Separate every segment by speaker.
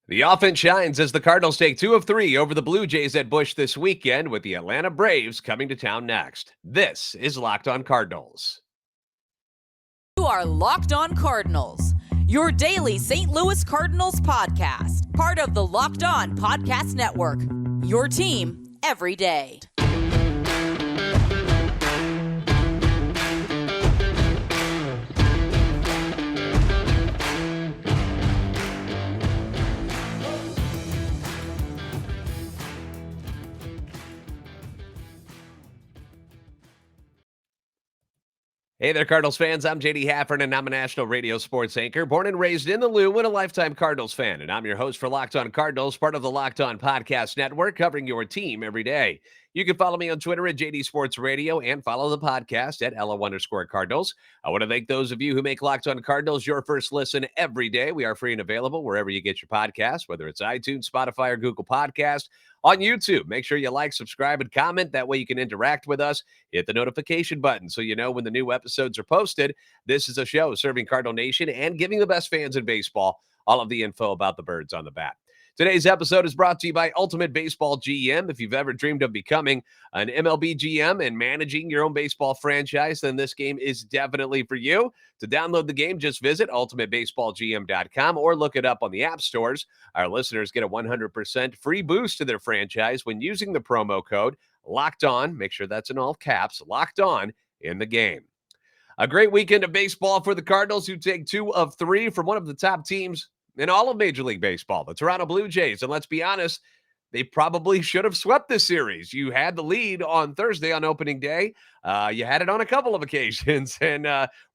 Speaker 1: The offense shines as the Cardinals take 2 of 3 over the Blue Jays at Busch this weekend, with the Atlanta Braves coming to town next. This is Locked On Cardinals.
Speaker 2: You are Locked On Cardinals, your daily St. Louis Cardinals podcast, part of the Locked On Podcast Network, your team every day.
Speaker 1: Hey there, Cardinals fans. I'm JD Hafford, and I'm a national radio sports anchor, born and raised in the Lou, and a lifetime Cardinals fan. And I'm your host for Locked On Cardinals, part of the Locked On Podcast Network, covering your team every day. You can follow me on Twitter at JD Sports Radio and follow the podcast at LO_Cardinals. I want to thank those of you who make Locked On Cardinals your first listen every day. We are free and available wherever you get your podcast, whether it's iTunes, Spotify, or Google Podcast. On YouTube, make sure you like, subscribe, and comment. That way you can interact with us. Hit the notification button so you know when the new episodes are posted. This is a show serving Cardinal Nation and giving the best fans in baseball all of the info about the birds on the bat. Today's episode is brought to you by Ultimate Baseball GM. If you've ever dreamed of becoming an MLB GM and managing your own baseball franchise, then this game is definitely for you. To download the game, just visit ultimatebaseballgm.com or look it up on the app stores. Our listeners get a 100% free boost to their franchise when using the promo code Locked On. Make sure that's in all caps, Locked On, in the game. A great weekend of baseball for the Cardinals, who take 2 of 3 from one of the top teams in all of Major League Baseball, the Toronto Blue Jays. And let's be honest, they probably should have swept this series. You had the lead on Thursday on opening day. You had it on a couple of occasions, and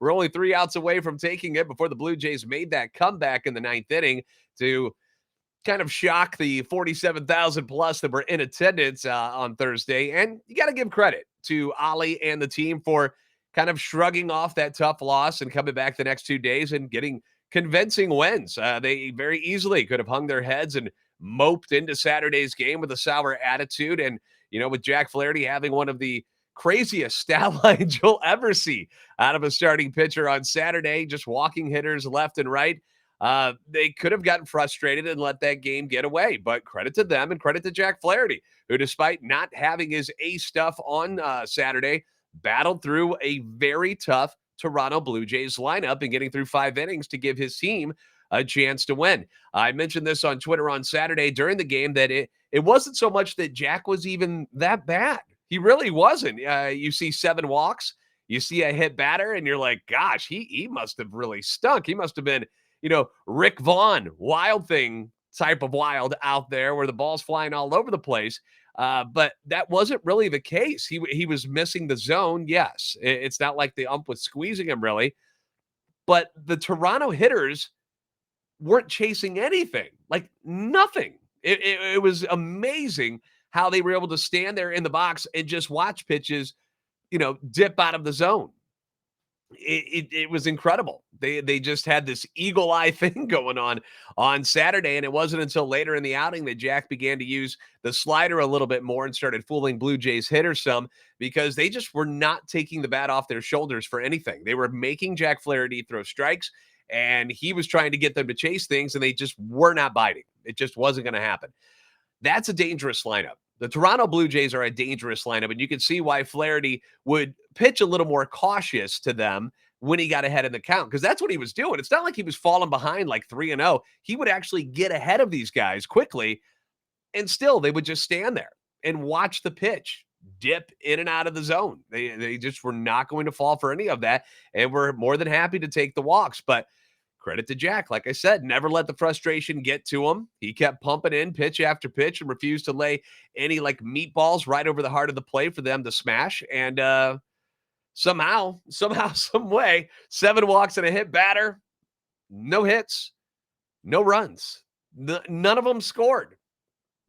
Speaker 1: we're only 3 outs away from taking it before the Blue Jays made that comeback in the 9th inning to kind of shock the 47,000 plus that were in attendance on Thursday. And you got to give credit to Ali and the team for kind of shrugging off that tough loss and coming back the next 2 days and getting convincing wins. They very easily could have hung their heads and moped into Saturday's game with a sour attitude. And, you know, with Jack Flaherty having one of the craziest stat lines you'll ever see out of a starting pitcher on Saturday, just walking hitters left and right. They could have gotten frustrated and let that game get away, but credit to them and credit to Jack Flaherty, who, despite not having his A stuff on Saturday, battled through a very tough Toronto Blue Jays lineup and getting through 5 innings to give his team a chance to win. I mentioned this on Twitter on Saturday during the game that it wasn't so much that Jack was even that bad. He really wasn't. You see 7 walks, you see a hit batter, and you're like, gosh, he must have really stunk. He must have been, you know, Rick Vaughn, Wild Thing type of wild out there where the ball's flying all over the place. But that wasn't really the case. He was missing the zone. Yes, it's not like the ump was squeezing him really, but the Toronto hitters weren't chasing anything, like nothing. It was amazing how they were able to stand there in the box and just watch pitches, you know, dip out of the zone. It was incredible. They just had this eagle eye thing going on Saturday, and it wasn't until later in the outing that Jack began to use the slider a little bit more and started fooling Blue Jays hitters some, because they just were not taking the bat off their shoulders for anything. They were making Jack Flaherty throw strikes, and he was trying to get them to chase things, and they just were not biting. It just wasn't going to happen. That's a dangerous lineup. The Toronto Blue Jays are a dangerous lineup, and you can see why Flaherty would pitch a little more cautious to them when he got ahead in the count, because that's what he was doing. It's not like he was falling behind like 3-0. He would actually get ahead of these guys quickly, and still they would just stand there and watch the pitch dip in and out of the zone. They just were not going to fall for any of that, and we're more than happy to take the walks. But credit to Jack. Like I said, never let the frustration get to him. He kept pumping in pitch after pitch and refused to lay any like meatballs right over the heart of the plate for them to smash. And somehow, some way, 7 walks and a hit batter, no hits, no runs. None of them scored.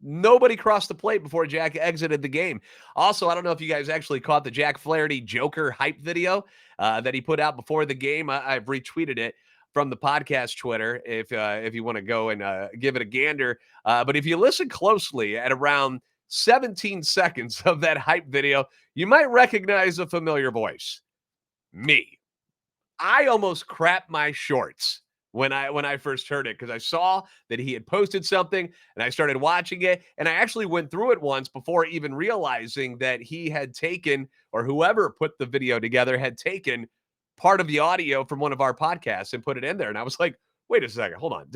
Speaker 1: Nobody crossed the plate before Jack exited the game. Also, I don't know if you guys actually caught the Jack Flaherty Joker hype video that he put out before the game. I've retweeted it from the podcast Twitter if you want to go and give it a gander. But if you listen closely at around 17 seconds of that hype video, you might recognize a familiar voice. Me. I almost crapped my shorts when I first heard it, because I saw that he had posted something and I started watching it, and I actually went through it once before even realizing that he had taken, or whoever put the video together had taken part of the audio from one of our podcasts and put it in there. And I was like, wait a second, hold on.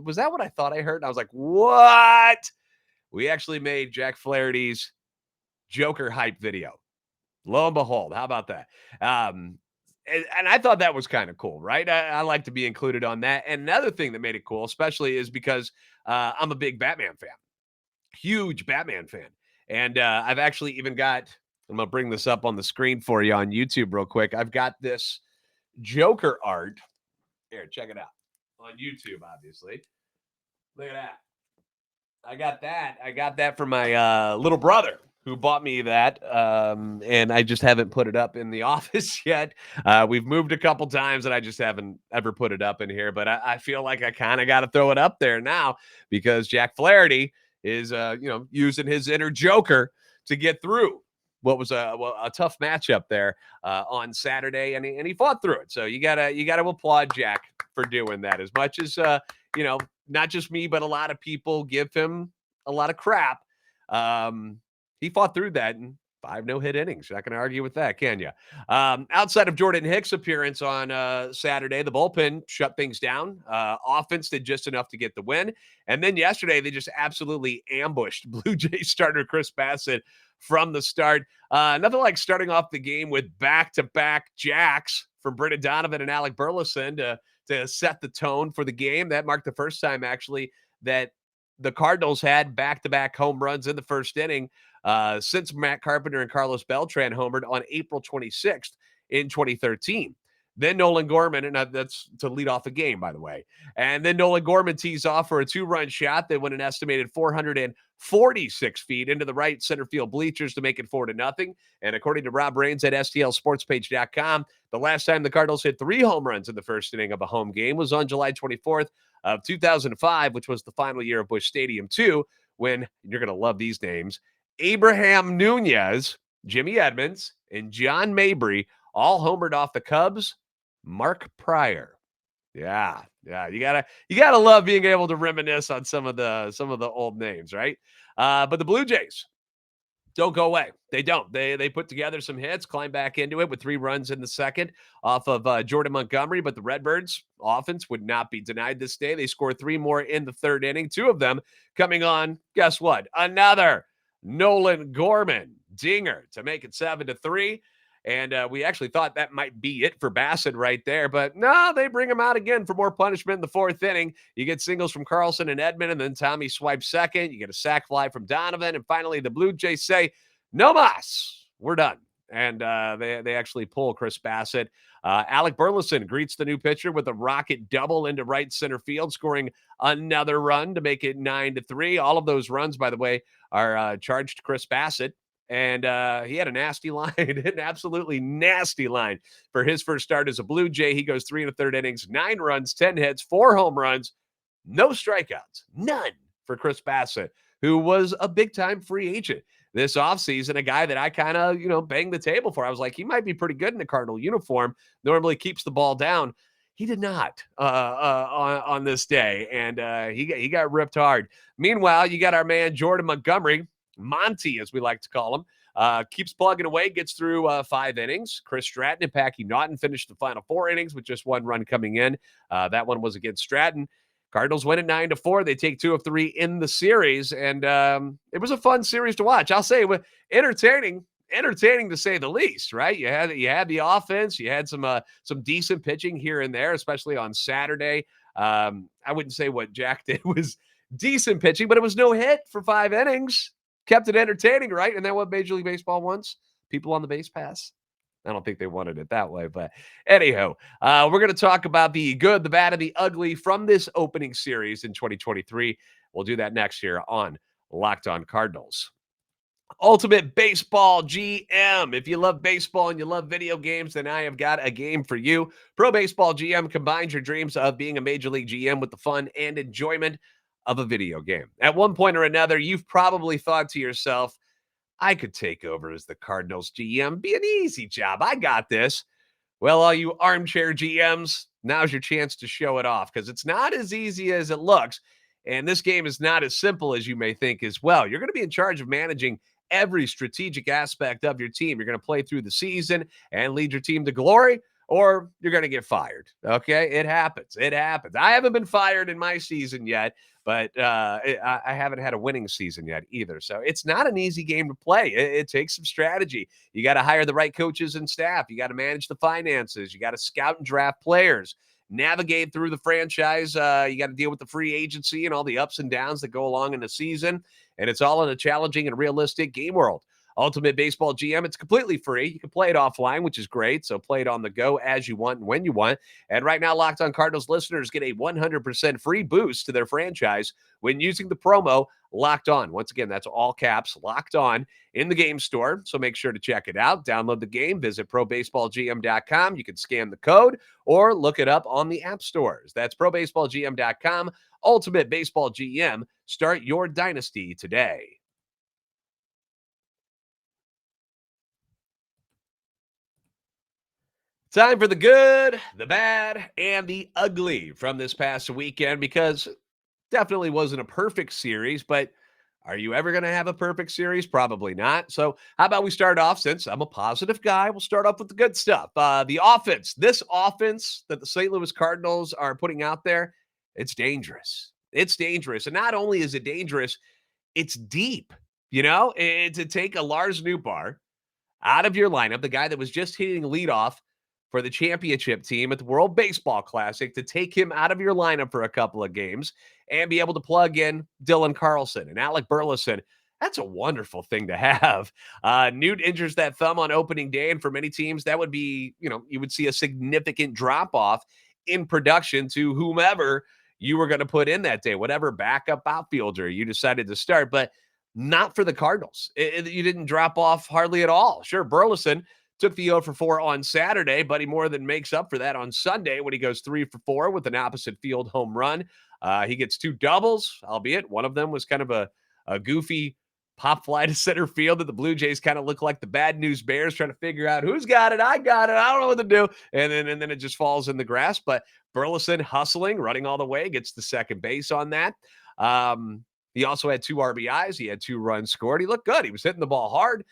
Speaker 1: Was that what I thought I heard? And I was like, what? We actually made Jack Flaherty's Joker hype video. Lo and behold, how about that? And I thought that was kind of cool, right? I like to be included on that. And another thing that made it cool, especially, is because I'm a big Batman fan, huge Batman fan. And I've actually even got, I'm going to bring this up on the screen for you on YouTube real quick. I've got this Joker art. Here, check it out on YouTube, obviously. Look at that. I got that from my little brother, who bought me that, and I just haven't put it up in the office yet. We've moved a couple times, and I just haven't ever put it up in here. But I feel like I kind of got to throw it up there now, because Jack Flaherty is, using his inner Joker to get through what was a tough matchup there on Saturday, and he fought through it. So you gotta applaud Jack for doing that. As much as not just me, but a lot of people give him a lot of crap. He fought through that in 5 no-hit innings. You're not going to argue with that, can you? Outside of Jordan Hicks' appearance on Saturday, the bullpen shut things down. Offense did just enough to get the win. And then yesterday, they just absolutely ambushed Blue Jays starter Chris Bassitt from the start. Nothing like starting off the game with back-to-back jacks from Brendan Donovan and Alec Burleson to set the tone for the game. That marked the first time, actually, that the Cardinals had back-to-back home runs in the first inning since Matt Carpenter and Carlos Beltran homered on April 26th in 2013. Then Nolan Gorman, and that's to lead off a game, by the way. And then Nolan Gorman tees off for a 2-run shot that went an estimated 446 feet into the right center field bleachers to make it 4-0. And according to Rob Raines at STLSportsPage.com, the last time the Cardinals hit 3 home runs in the first inning of a home game was on July 24th of 2005, which was the final year of Busch Stadium 2, when, you're going to love these names, Abraham Nunez, Jimmy Edmonds, and John Mabry all homered off the Cubs. Mark Pryor. Yeah. You gotta love being able to reminisce on some of the old names, right? But the Blue Jays don't go away. They don't. They put together some hits, climb back into it with 3 runs in the second off of Jordan Montgomery. But the Redbirds' offense would not be denied this day. They scored 3 more in the third inning, 2 of them coming on, guess what? Another Nolan Gorman dinger to make it 7-3. And we actually thought that might be it for Bassitt right there. But no, they bring him out again for more punishment in the 4th inning. You get singles from Carlson and Edman, and then Tommy swipes second. You get a sac fly from Donovan. And finally, the Blue Jays say, no mas, we're done. And they actually pull Chris Bassitt. Alec Burleson greets the new pitcher with a rocket double into right center field, scoring another run to make it 9-3. All of those runs, by the way, are charged to Chris Bassitt. And he had a nasty line, an absolutely nasty line for his first start as a Blue Jay. He goes 3 1/3 innings, 9 runs, 10 hits, 4 home runs, no strikeouts, none for Chris Bassitt, who was a big-time free agent this offseason, a guy that I kind of, banged the table for. I was like, he might be pretty good in a Cardinal uniform, normally keeps the ball down. He did not on this day, and he got ripped hard. Meanwhile, you got our man Jordan Montgomery, Monty, as we like to call him, keeps plugging away, gets through 5 innings. Chris Stratton and Packy Naughton finished the final 4 innings with just 1 run coming in. That one was against Stratton. Cardinals win at 9-4. They take 2 of 3 in the series, and it was a fun series to watch. I'll say, entertaining to say the least, right? You had the offense, you had some decent pitching here and there, especially on Saturday. I wouldn't say what Jack did was decent pitching, but it was no hit for 5 innings. Kept it entertaining, right? And then what Major League Baseball wants? People on the base pass. I don't think they wanted it that way. But anyhow, we're going to talk about the good, the bad, and the ugly from this opening series in 2023. We'll do that next here on Locked On Cardinals. Ultimate Baseball GM. If you love baseball and you love video games, then I have got a game for you. Pro Baseball GM combines your dreams of being a Major League GM with the fun and enjoyment of a video game. At one point or another, you've probably thought to yourself, I could take over as the Cardinals GM. Be an easy job. I got this. Well, all you armchair GMs, now's your chance to show it off because it's not as easy as it looks. And this game is not as simple as you may think as well. You're going to be in charge of managing every strategic aspect of your team. You're going to play through the season and lead your team to glory, or you're going to get fired. Okay. It happens. It happens. I haven't been fired in my season yet, but I haven't had a winning season yet either. So it's not an easy game to play. It takes some strategy. You got to hire the right coaches and staff. You got to manage the finances. You got to scout and draft players, navigate through the franchise. You got to deal with the free agency and all the ups and downs that go along in the season. And it's all in a challenging and realistic game world. Ultimate Baseball GM, it's completely free. You can play it offline, which is great. So play it on the go as you want and when you want. And right now, Locked On Cardinals listeners get a 100% free boost to their franchise when using the promo Locked On. Once again, that's all caps, Locked On, in the game store. So make sure to check it out. Download the game. Visit probaseballgm.com. You can scan the code or look it up on the app stores. That's probaseballgm.com. Ultimate Baseball GM. Start your dynasty today. Time for the good, the bad, and the ugly from this past weekend, because definitely wasn't a perfect series, but are you ever going to have a perfect series? Probably not. So how about we start off, since I'm a positive guy, we'll start off with the good stuff. The offense, this offense that the St. Louis Cardinals are putting out there, it's dangerous. It's dangerous. And not only is it dangerous, it's deep. To take a Lars Nootbaar out of your lineup, the guy that was just hitting leadoff for the championship team at the World Baseball Classic, to take him out of your lineup for a couple of games and be able to plug in Dylan Carlson and Alec Burleson. That's a wonderful thing to have. Newt injures that thumb on opening day, and for many teams, that would be, you would see a significant drop-off in production to whomever you were going to put in that day, whatever backup outfielder you decided to start. But not for the Cardinals. You didn't drop off hardly at all. Sure, Burleson took the 0 for 4 on Saturday, but he more than makes up for that on Sunday when he goes 3 for 4 with an opposite field home run. He gets 2 doubles, albeit one of them was kind of a goofy pop fly to center field that the Blue Jays kind of look like the Bad News Bears trying to figure out who's got it. I got it. I don't know what to do. And then it just falls in the grass. But Burleson hustling, running all the way, gets the second base on that. He also had 2 RBIs. He had 2 runs scored. He looked good. He was hitting the ball hard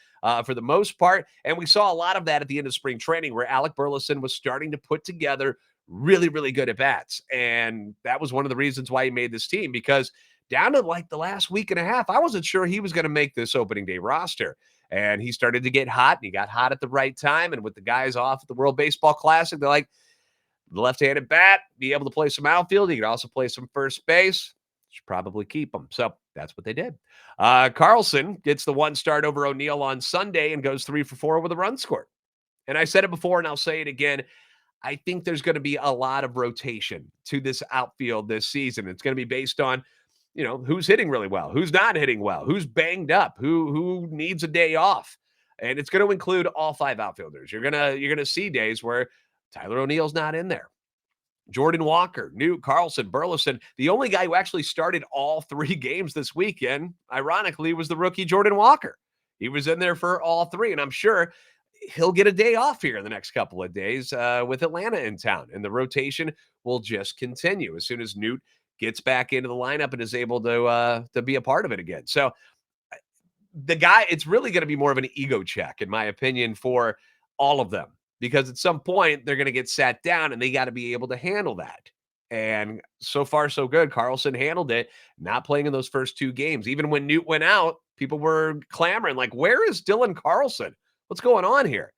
Speaker 1: for the most part. And we saw a lot of that at the end of spring training, where Alec Burleson was starting to put together really, really good at-bats. And that was one of the reasons why he made this team, because down to like the last week and a half, I wasn't sure he was going to make this opening day roster. And he started to get hot, and he got hot at the right time. And with the guys off at the World Baseball Classic, they're like, the left-handed bat, be able to play some outfield. He could also play some first base. Should probably keep him. So that's what they did. Carlson gets the 1 start over O'Neill on Sunday and goes 3 for 4 with a run scored. And I said it before, and I'll say it again. I think there's going to be a lot of rotation to this outfield this season. It's going to be based on, who's hitting really well, who's not hitting well, who's banged up, who needs a day off. And it's going to include all 5 outfielders. You're going to see days where Tyler O'Neill's not in there. Jordan Walker, Newt, Carlson, Burleson. The only guy who actually started all 3 games this weekend, ironically, was the rookie Jordan Walker. He was in there for all 3, and I'm sure he'll get a day off here in the next couple of days with Atlanta in town, and the rotation will just continue as soon as Newt gets back into the lineup and is able to be a part of it again. So the guy, it's really going to be more of an ego check, in my opinion, for all of them. Because at some point, they're going to get sat down, and they got to be able to handle that. And so far, so good. Carlson handled it, not playing in those first 2 games. Even when Newt went out, people were clamoring, like, where is Dylan Carlson? What's going on here?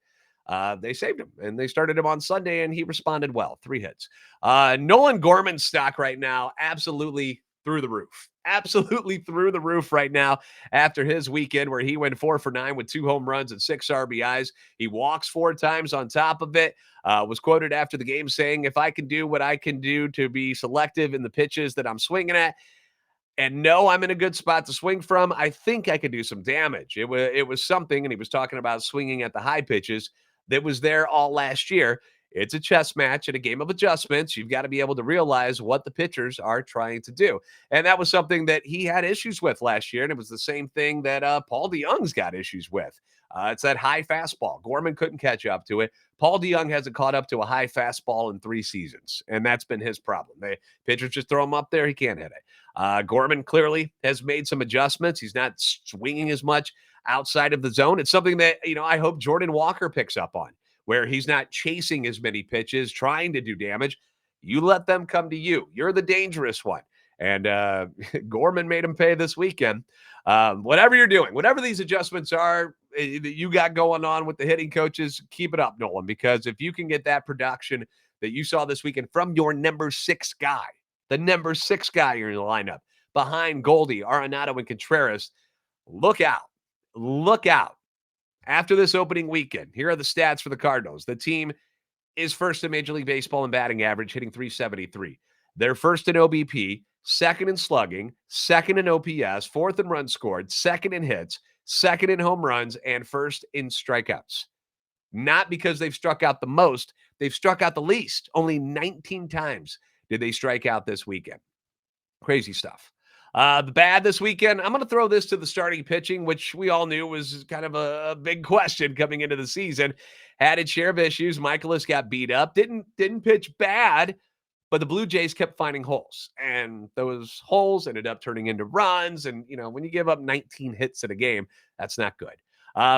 Speaker 1: They saved him, and they started him on Sunday, and he responded well. 3 hits. Nolan Gorman's stock right now, absolutely through the roof. Absolutely through the roof right now after his weekend where he went 4 for 9 with 2 home runs and 6 RBIs. He walks 4 times on top of it. Was quoted after the game saying, if I can do what I can do to be selective in the pitches that I'm swinging at, and know I'm in a good spot to swing from, I think I could do some damage. It was something, and he was talking about swinging at the high pitches, that was there all last year. It's a chess match and a game of adjustments. You've got to be able to realize what the pitchers are trying to do. And that was something that he had issues with last year. And it was the same thing that Paul DeYoung's got issues with. It's that high fastball. Gorman couldn't catch up to it. Paul DeYoung hasn't caught up to a high fastball in 3 seasons, and that's been his problem. Pitchers just throw him up there. He can't hit it. Gorman clearly has made some adjustments. He's not swinging as much outside of the zone. It's something that, I hope Jordan Walker picks up on, where he's not chasing as many pitches, trying to do damage. You let them come to you. You're the dangerous one. And Gorman made him pay this weekend. Whatever you're doing, whatever these adjustments are that you got going on with the hitting coaches, keep it up, Nolan, because if you can get that production that you saw this weekend from your number 6 guy, the number 6 guy in your lineup, behind Goldie, Arenado, and Contreras, look out. Look out. After this opening weekend, here are the stats for the Cardinals. The team is first in Major League Baseball in batting average, hitting .373. They're first in OBP, second in slugging, second in OPS, fourth in runs scored, second in hits, second in home runs, and first in strikeouts. Not because they've struck out the most, they've struck out the least. Only 19 times did they strike out this weekend. Crazy stuff. The bad this weekend, I'm going to throw this to the starting pitching, which we all knew was kind of a big question coming into the season. Had its share of issues. Michaelis got beat up. Didn't pitch bad, but the Blue Jays kept finding holes. And those holes ended up turning into runs. And, when you give up 19 hits in a game, that's not good.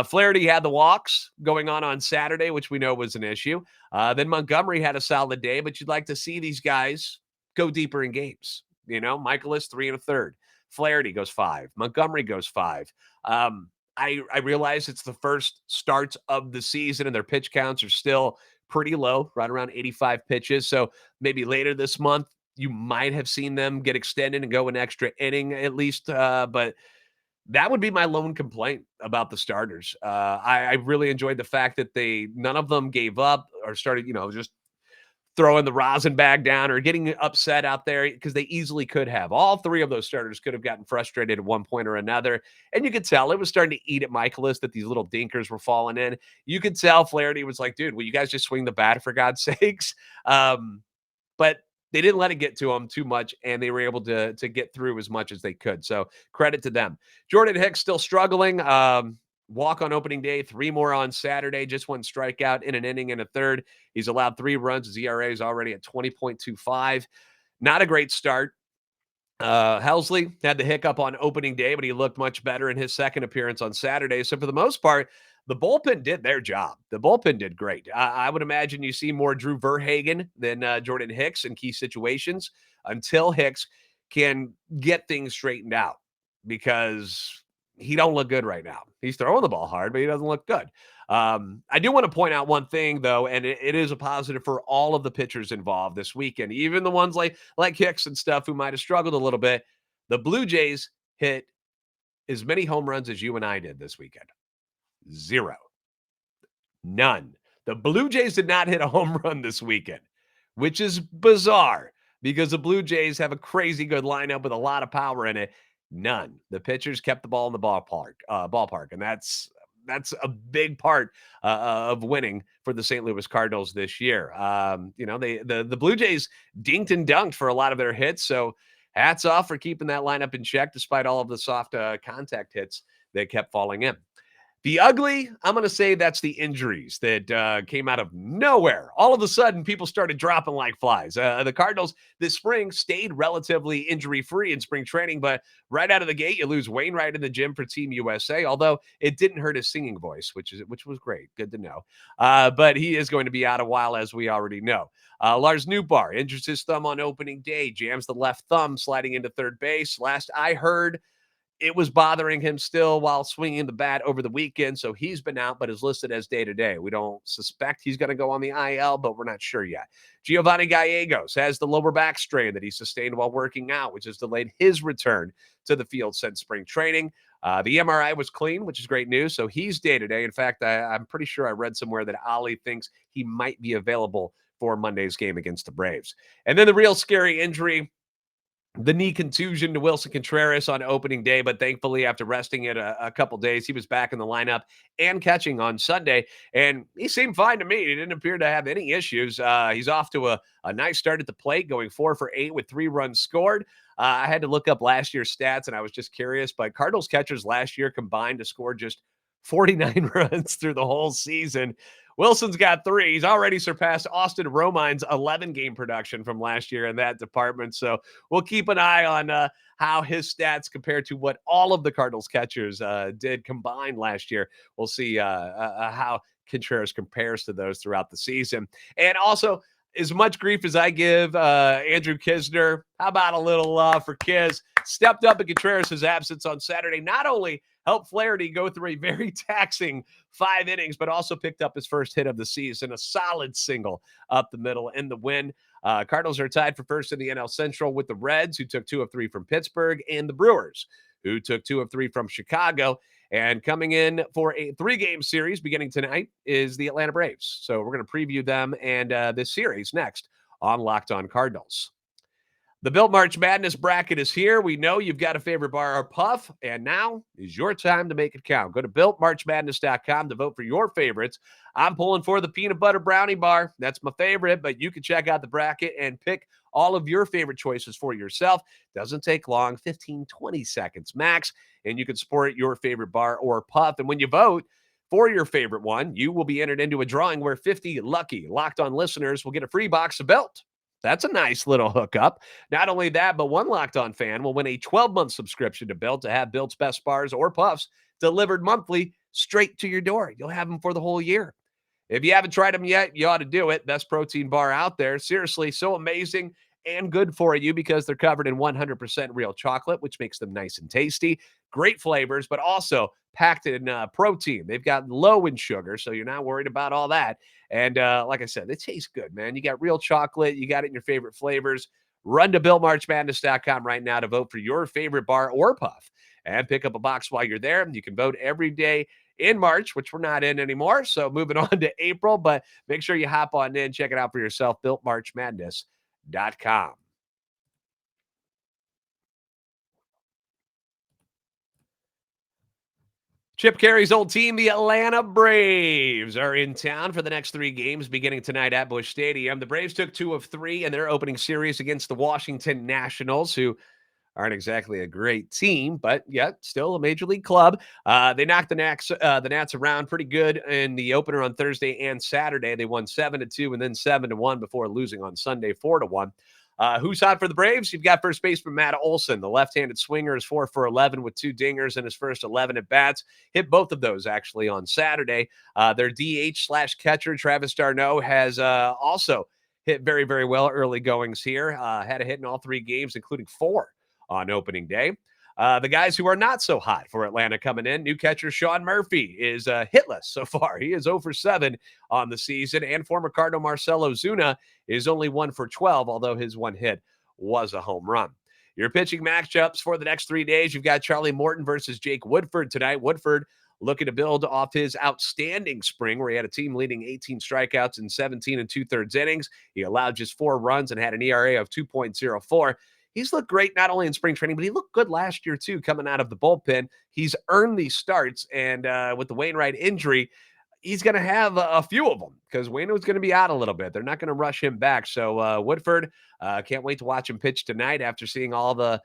Speaker 1: Flaherty had the walks going on Saturday, which we know was an issue. Then Montgomery had a solid day, but you'd like to see these guys go deeper in games. Michaelis 3 1/3. Flaherty goes 5. Montgomery goes 5. I realize it's the first starts of the season and their pitch counts are still pretty low, right around 85 pitches. So maybe later this month, you might have seen them get extended and go an extra inning at least. But that would be my lone complaint about the starters. I really enjoyed the fact that none of them gave up or started, just throwing the rosin bag down or getting upset out there because they easily could have. All 3 of those starters could have gotten frustrated at one point or another. And you could tell it was starting to eat at Michaelis that these little dinkers were falling in. You could tell Flaherty was like, dude, will you guys just swing the bat for God's sakes? But they didn't let it get to them too much, and they were able to get through as much as they could. So credit to them. Jordan Hicks still struggling. Walk on opening day, 3 more on Saturday, just 1 strikeout in an inning and a third. He's allowed 3 runs. His ERA is already at 20.25. Not a great start. Helsley had the hiccup on opening day, but he looked much better in his second appearance on Saturday. So for the most part, the bullpen did their job. The bullpen did great. I would imagine you see more Drew Verhagen than Jordan Hicks in key situations until Hicks can get things straightened out because he don't look good right now. He's throwing the ball hard, but he doesn't look good. I do want to point out one thing, though, and it is a positive for all of the pitchers involved this weekend, even the ones like Hicks and stuff who might have struggled a little bit. The Blue Jays hit as many home runs as you and I did this weekend. 0. None. The Blue Jays did not hit a home run this weekend, which is bizarre because the Blue Jays have a crazy good lineup with a lot of power in it. None. The pitchers kept the ball in the ballpark, and that's a big part of winning for the St. Louis Cardinals this year. The Blue Jays dinked and dunked for a lot of their hits, so hats off for keeping that lineup in check despite all of the soft contact hits that kept falling in. The ugly, I'm going to say that's the injuries that came out of nowhere. All of a sudden, people started dropping like flies. The Cardinals this spring stayed relatively injury-free in spring training, but right out of the gate, you lose Wainwright in the gym for Team USA, although it didn't hurt his singing voice, which was great. Good to know. But he is going to be out a while, as we already know. Lars Nootbaar injures his thumb on opening day, jams the left thumb sliding into third base. Last I heard, it was bothering him still while swinging the bat over the weekend, so he's been out but is listed as day-to-day. We don't suspect he's going to go on the IL, but we're not sure yet. Giovanni Gallegos has the lower back strain that he sustained while working out, which has delayed his return to the field since spring training. The MRI was clean, which is great news, so he's day-to-day. In fact, I'm pretty sure I read somewhere that Ollie thinks he might be available for Monday's game against the Braves. And then the real scary injury, the knee contusion to Wilson Contreras on opening day, but thankfully, after resting it a couple days, he was back in the lineup and catching on Sunday, and he seemed fine to me. He didn't appear to have any issues. He's off to a nice start at the plate, going 4 for 8 with 3 runs scored. I had to look up last year's stats, and I was just curious, but Cardinals catchers last year combined to score just 49 runs through the whole season. Wilson's got 3. He's already surpassed Austin Romine's 11-game production from last year in that department. So we'll keep an eye on how his stats compare to what all of the Cardinals catchers did combined last year. We'll see how Contreras compares to those throughout the season. And also, as much grief as I give Andrew Kisner, how about a little love for Kiz? Stepped up in Contreras' absence on Saturday. Not only helped Flaherty go through a very taxing 5 innings, but also picked up his first hit of the season, a solid single up the middle in the win. Cardinals are tied for first in the NL Central with the Reds, who took 2 of 3 from Pittsburgh, and the Brewers, who took 2 of 3 from Chicago. And coming in for a 3-game series beginning tonight is the Atlanta Braves. So we're going to preview them and this series next on Locked On Cardinals. The Built March Madness bracket is here. We know you've got a favorite bar or puff, and now is your time to make it count. Go to BuiltMarchMadness.com to vote for your favorites. I'm pulling for the peanut butter brownie bar. That's my favorite, but you can check out the bracket and pick all of your favorite choices for yourself. Doesn't take long, 15, 20 seconds max, and you can support your favorite bar or puff. And when you vote for your favorite one, you will be entered into a drawing where 50 lucky Locked On listeners will get a free box of Built. That's a nice little hookup. Not only that, but one Locked On fan will win a 12-month subscription to Built to have Built's best bars or puffs delivered monthly straight to your door. You'll have them for the whole year. If you haven't tried them yet, you ought to do it. Best protein bar out there. Seriously, so amazing and good for you because they're covered in 100% real chocolate, which makes them nice and tasty. Great flavors, but also packed in protein. They've got low in sugar, so you're not worried about all that. And like I said, it tastes good, man. You got real chocolate. You got it in your favorite flavors. Run to BuiltMarchMadness.com right now to vote for your favorite bar or puff and pick up a box while you're there. You can vote every day in March, which we're not in anymore. So moving on to April, but make sure you hop on in, check it out for yourself, BuiltMarchMadness.com. Chip Cary's old team, the Atlanta Braves, are in town for the next 3 games beginning tonight at Busch Stadium. The Braves took 2 of 3 in their opening series against the Washington Nationals, who aren't exactly a great team, but yet still a major league club. They knocked the Nats around pretty good in the opener on Thursday and Saturday. They won 7-2 and then 7-1 before losing on Sunday 4-1. Who's hot for the Braves? You've got first baseman Matt Olson. The left-handed swinger is 4 for 11 with 2 dingers in his first 11 at-bats. Hit both of those, actually, on Saturday. Their DH/catcher, Travis d'Arnaud, has also hit very, very well early goings here. Had a hit in all 3 games, including 4 on opening day. The guys who are not so hot for Atlanta coming in, new catcher Sean Murphy is hitless so far. He is 0 for 7 on the season, and former Cardinal Marcell Ozuna is only 1 for 12, although his one hit was a home run. Your pitching matchups for the next 3 days, you've got Charlie Morton versus Jake Woodford tonight. Woodford looking to build off his outstanding spring where he had a team-leading 18 strikeouts in 17 2/3 innings. He allowed just 4 runs and had an ERA of 2.04. He's looked great not only in spring training, but he looked good last year, too, coming out of the bullpen. He's earned these starts, and with the Wainwright injury, he's going to have a few of them because Wainwright's going to be out a little bit. They're not going to rush him back. So Woodford, can't wait to watch him pitch tonight after seeing all the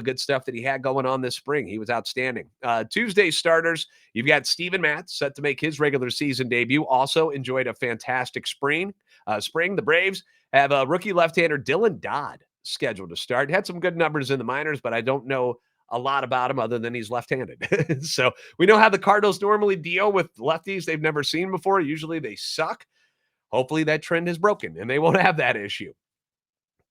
Speaker 1: good stuff that he had going on this spring. He was outstanding. Tuesday starters, you've got Steven Matz set to make his regular season debut. Also enjoyed a fantastic spring. The Braves have a rookie left-hander Dylan Dodd scheduled to start. Had some good numbers in the minors, but I don't know a lot about him other than he's left-handed. So we know how the Cardinals normally deal with lefties they've never seen before. Usually they suck. Hopefully that trend is broken and they won't have that issue.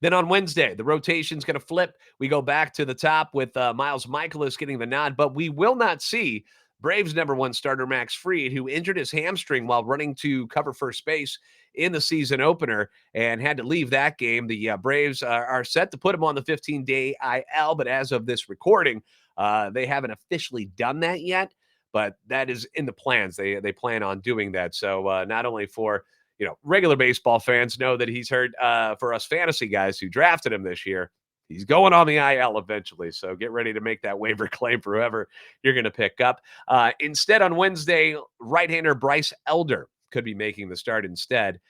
Speaker 1: Then on Wednesday, the rotation's going to flip. We go back to the top with Miles Michaelis getting the nod, but we will not see Braves number 1 starter Max Fried, who injured his hamstring while running to cover first base in the season opener and had to leave that game. The Braves are set to put him on the 15-day IL, but as of this recording, they haven't officially done that yet, but that is in the plans. They plan on doing that. So not only for regular baseball fans know that he's hurt, for us fantasy guys who drafted him this year, He's going on the IL eventually, so get ready to make that waiver claim for whoever you're going to pick up. Instead, on Wednesday, right-hander Bryce Elder could be making the start instead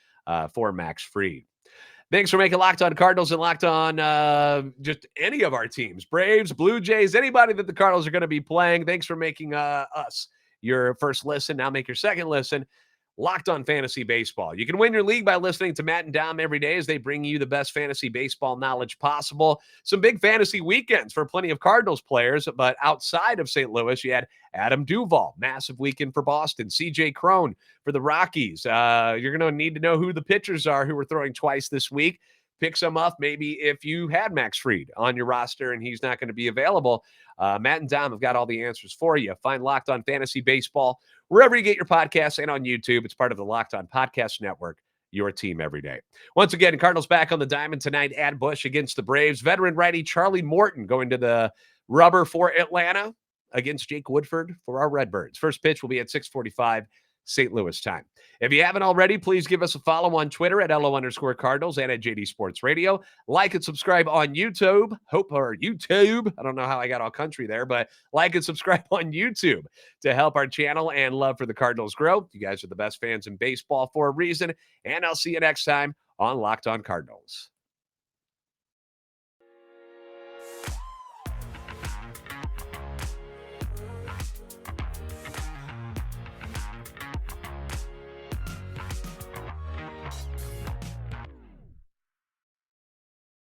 Speaker 1: for Max Fried. Thanks for making Locked On Cardinals and Locked On just any of our teams, Braves, Blue Jays, anybody that the Cardinals are going to be playing. Thanks for making us your first listen. Now make your second listen. Locked On Fantasy Baseball. You can win your league by listening to Matt and Dom every day as they bring you the best fantasy baseball knowledge possible. Some big fantasy weekends for plenty of Cardinals players, but outside of St. Louis, you had Adam Duvall, massive weekend for Boston. CJ Cron for the Rockies. You're going to need to know who the pitchers are who were throwing twice this week. Pick some up maybe if you had Max Fried on your roster and he's not going to be available. Matt and Dom have got all the answers for you. Find Locked On Fantasy Baseball wherever you get your podcasts and on YouTube. It's part of the Locked On Podcast Network, your team every day. Once again, Cardinals back on the diamond tonight at Busch against the Braves. Veteran righty Charlie Morton going to the rubber for Atlanta against Jake Woodford for our Redbirds. First pitch will be at 6:45 St. Louis time. If you haven't already, please give us a follow on Twitter at LO_Cardinals and at JD Sports Radio. Like and subscribe on YouTube. YouTube. I don't know how I got all country there, but like and subscribe on YouTube to help our channel and love for the Cardinals grow. You guys are the best fans in baseball for a reason, and I'll see you next time on Locked On Cardinals.